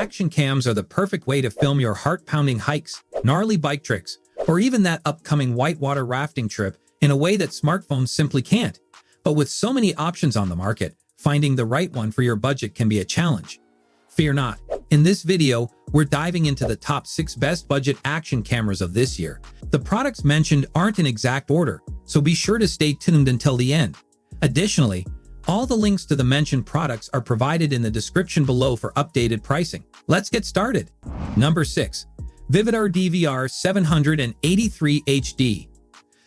action cams are the perfect way to film your heart-pounding hikes, gnarly bike tricks, or even that upcoming whitewater rafting trip in a way that smartphones simply can't. But with so many options on the market, finding the right one for your budget can be a challenge. Fear not. In this video, we're diving into the top 6 best budget action cameras of this year. The products mentioned aren't in exact order, so be sure to stay tuned until the end. Additionally, all the links to the mentioned products are provided in the description below for updated pricing. Let's get started. Number 6. Vivitar DVR 783 HD.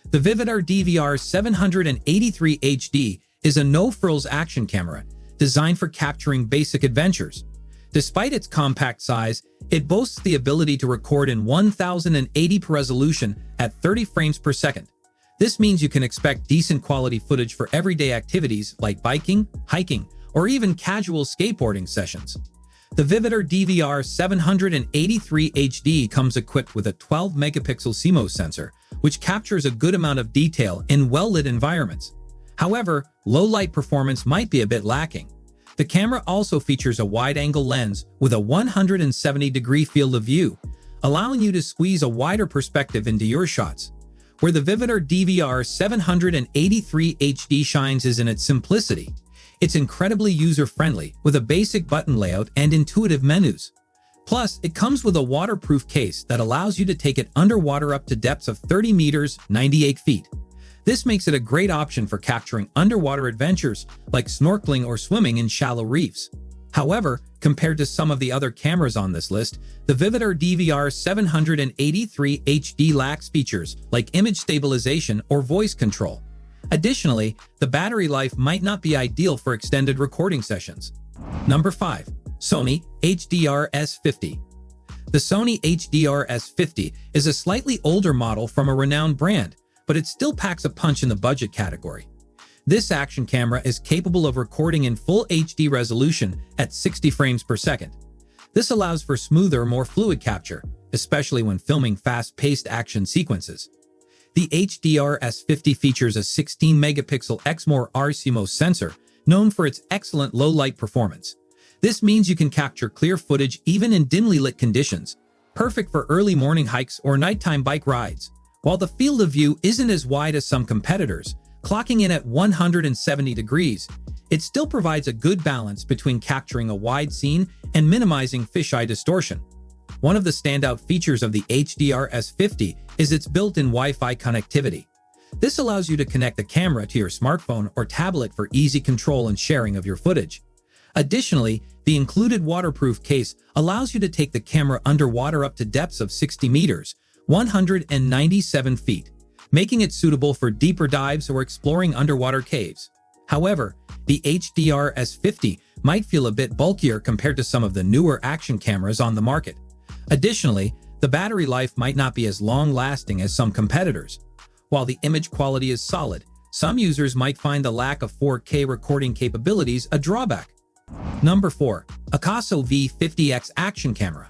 The Vivitar DVR 783 HD is a no-frills action camera designed for capturing basic adventures. Despite its compact size, it boasts the ability to record in 1080p resolution at 30 frames per second. This means you can expect decent quality footage for everyday activities like biking, hiking, or even casual skateboarding sessions. The Vivitar DVR 783 HD comes equipped with a 12-megapixel CMOS sensor, which captures a good amount of detail in well-lit environments. However, low-light performance might be a bit lacking. The camera also features a wide-angle lens with a 170-degree field of view, allowing you to squeeze a wider perspective into your shots. Where the Vivitar DVR 783 HD shines is in its simplicity. It's incredibly user-friendly with a basic button layout and intuitive menus. Plus, it comes with a waterproof case that allows you to take it underwater up to depths of 30 meters, 98 feet. This makes it a great option for capturing underwater adventures like snorkeling or swimming in shallow reefs. However, compared to some of the other cameras on this list, the Vivitar DVR 783 HD lacks features like image stabilization or voice control. Additionally, the battery life might not be ideal for extended recording sessions. Number 5. Sony HDR S50. The Sony HDR S50 is a slightly older model from a renowned brand, but it still packs a punch in the budget category. This action camera is capable of recording in full HD resolution at 60 frames per second. This allows for smoother, more fluid capture, especially when filming fast-paced action sequences. The HDR S50 features a 16-megapixel XMOR CMOS sensor, known for its excellent low-light performance. This means you can capture clear footage even in dimly lit conditions, perfect for early morning hikes or nighttime bike rides. While the field of view isn't as wide as some competitors, clocking in at 170 degrees, it still provides a good balance between capturing a wide scene and minimizing fisheye distortion. One of the standout features of the HDR S50 is its built-in Wi-Fi connectivity. This allows you to connect the camera to your smartphone or tablet for easy control and sharing of your footage. Additionally, the included waterproof case allows you to take the camera underwater up to depths of 60 meters, 197 feet, making it suitable for deeper dives or exploring underwater caves. However, the HDR S50 might feel a bit bulkier compared to some of the newer action cameras on the market. Additionally, the battery life might not be as long-lasting as some competitors. While the image quality is solid, some users might find the lack of 4K recording capabilities a drawback. Number 4. Akaso V50X Action Camera.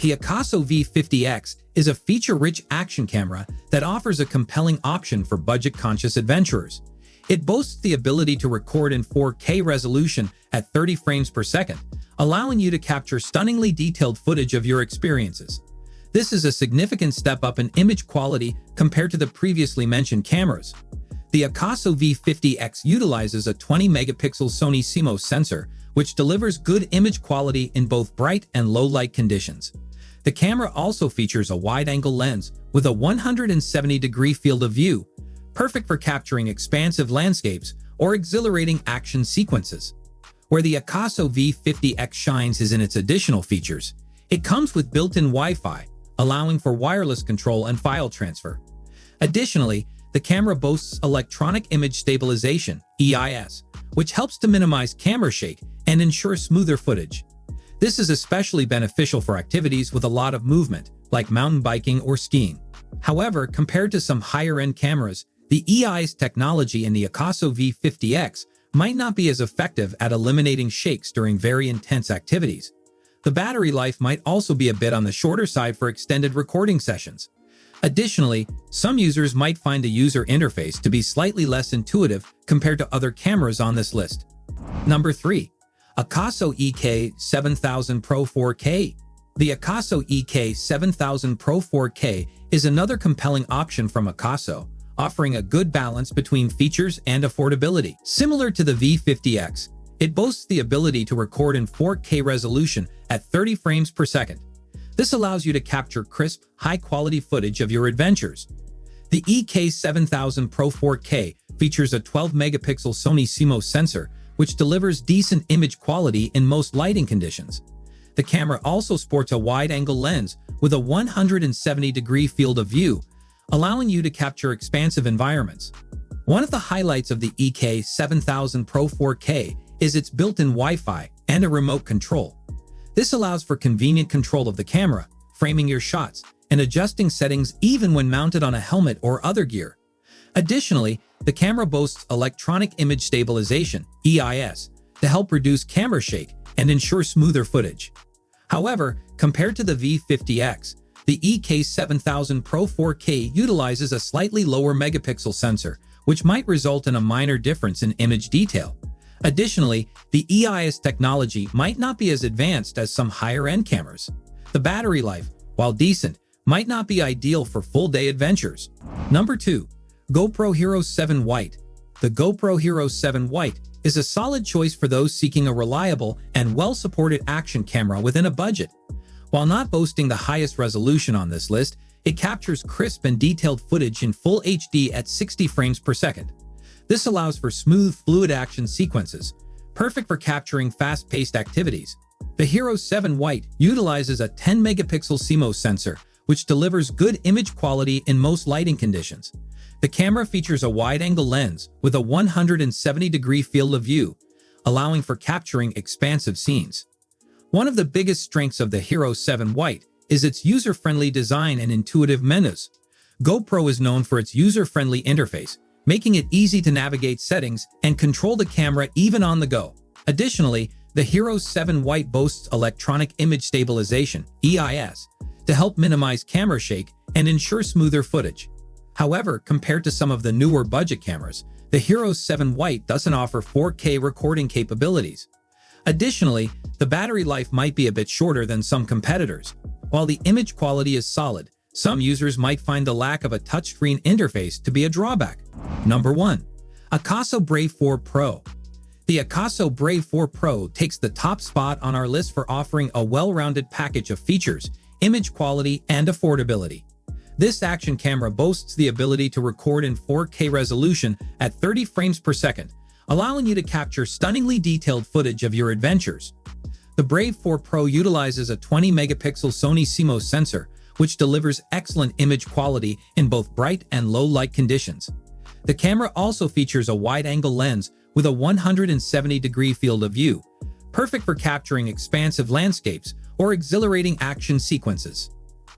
The Akaso V50X is a feature-rich action camera that offers a compelling option for budget-conscious adventurers. It boasts the ability to record in 4K resolution at 30 frames per second, allowing you to capture stunningly detailed footage of your experiences. This is a significant step up in image quality compared to the previously mentioned cameras. The Akaso V50X utilizes a 20-megapixel Sony CMOS sensor, which delivers good image quality in both bright and low-light conditions. The camera also features a wide-angle lens with a 170-degree field of view, perfect for capturing expansive landscapes or exhilarating action sequences. Where the Akaso V50X shines is in its additional features. It comes with built-in Wi-Fi, allowing for wireless control and file transfer. Additionally, the camera boasts electronic image stabilization, EIS, which helps to minimize camera shake and ensure smoother footage. This is especially beneficial for activities with a lot of movement, like mountain biking or skiing. However, compared to some higher-end cameras, the EIS technology in the Akaso V50X might not be as effective at eliminating shakes during very intense activities. The battery life might also be a bit on the shorter side for extended recording sessions. Additionally, some users might find the user interface to be slightly less intuitive compared to other cameras on this list. Number 3. Akaso EK7000 Pro 4K. The Akaso EK7000 Pro 4K is another compelling option from Akaso, offering a good balance between features and affordability. Similar to the V50X, it boasts the ability to record in 4K resolution at 30 frames per second. This allows you to capture crisp, high-quality footage of your adventures. The EK7000 Pro 4K features a 12-megapixel Sony CMOS sensor, which delivers decent image quality in most lighting conditions. The camera also sports a wide-angle lens with a 170-degree field of view, allowing you to capture expansive environments. One of the highlights of the EK7000 Pro 4K is its built-in Wi-Fi and a remote control. This allows for convenient control of the camera, framing your shots, and adjusting settings even when mounted on a helmet or other gear. Additionally, the camera boasts electronic image stabilization, EIS, to help reduce camera shake and ensure smoother footage. However, compared to the V50X, the EK7000 Pro 4K utilizes a slightly lower megapixel sensor, which might result in a minor difference in image detail. Additionally, the EIS technology might not be as advanced as some higher-end cameras. The battery life, while decent, might not be ideal for full-day adventures. Number 2. GoPro Hero 7 White. The GoPro Hero 7 White is a solid choice for those seeking a reliable and well-supported action camera within a budget. While not boasting the highest resolution on this list, it captures crisp and detailed footage in full HD at 60 frames per second. This allows for smooth, fluid action sequences, perfect for capturing fast-paced activities. The Hero 7 White utilizes a 10-megapixel CMOS sensor, which delivers good image quality in most lighting conditions. The camera features a wide-angle lens with a 170-degree field of view, allowing for capturing expansive scenes. One of the biggest strengths of the Hero 7 White is its user-friendly design and intuitive menus. GoPro is known for its user-friendly interface, making it easy to navigate settings and control the camera even on the go. Additionally, the Hero 7 White boasts electronic image stabilization, EIS, to help minimize camera shake and ensure smoother footage. However, compared to some of the newer budget cameras, the Hero 7 White doesn't offer 4K recording capabilities. Additionally, the battery life might be a bit shorter than some competitors. While the image quality is solid, some users might find the lack of a touchscreen interface to be a drawback. Number 1. Akaso Brave 4 Pro. The Akaso Brave 4 Pro takes the top spot on our list for offering a well-rounded package of features, image quality, and affordability. This action camera boasts the ability to record in 4K resolution at 30 frames per second, allowing you to capture stunningly detailed footage of your adventures. The Brave 4 Pro utilizes a 20-megapixel Sony CMOS sensor, which delivers excellent image quality in both bright and low light conditions. The camera also features a wide-angle lens with a 170-degree field of view, perfect for capturing expansive landscapes or exhilarating action sequences.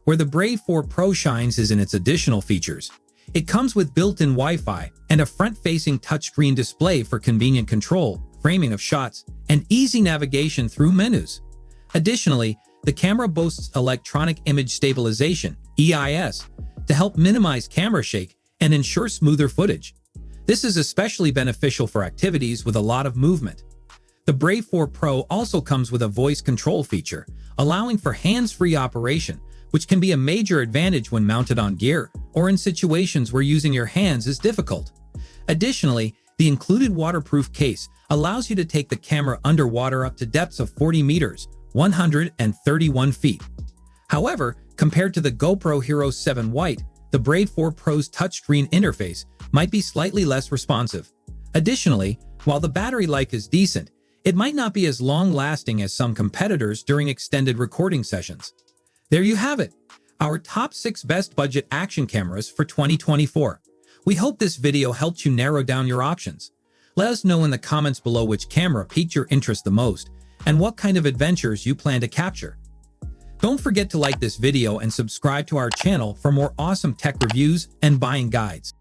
Where the Brave 4 Pro shines is in its additional features. It comes with built-in Wi-Fi and a front-facing touchscreen display for convenient control, framing of shots, and easy navigation through menus. Additionally, the camera boasts electronic image stabilization, EIS, to help minimize camera shake and ensure smoother footage. This is especially beneficial for activities with a lot of movement. The Brave 4 Pro also comes with a voice control feature, allowing for hands-free operation, which can be a major advantage when mounted on gear or in situations where using your hands is difficult. Additionally, the included waterproof case allows you to take the camera underwater up to depths of 40 meters, 131 feet. However, compared to the GoPro Hero 7 White, the Brave 4 Pro's touchscreen interface might be slightly less responsive. Additionally, while the battery life is decent, it might not be as long-lasting as some competitors during extended recording sessions. There you have it, our top 6 best budget action cameras for 2024. We hope this video helped you narrow down your options. Let us know in the comments below which camera piqued your interest the most and what kind of adventures you plan to capture. Don't forget to like this video and subscribe to our channel for more awesome tech reviews and buying guides.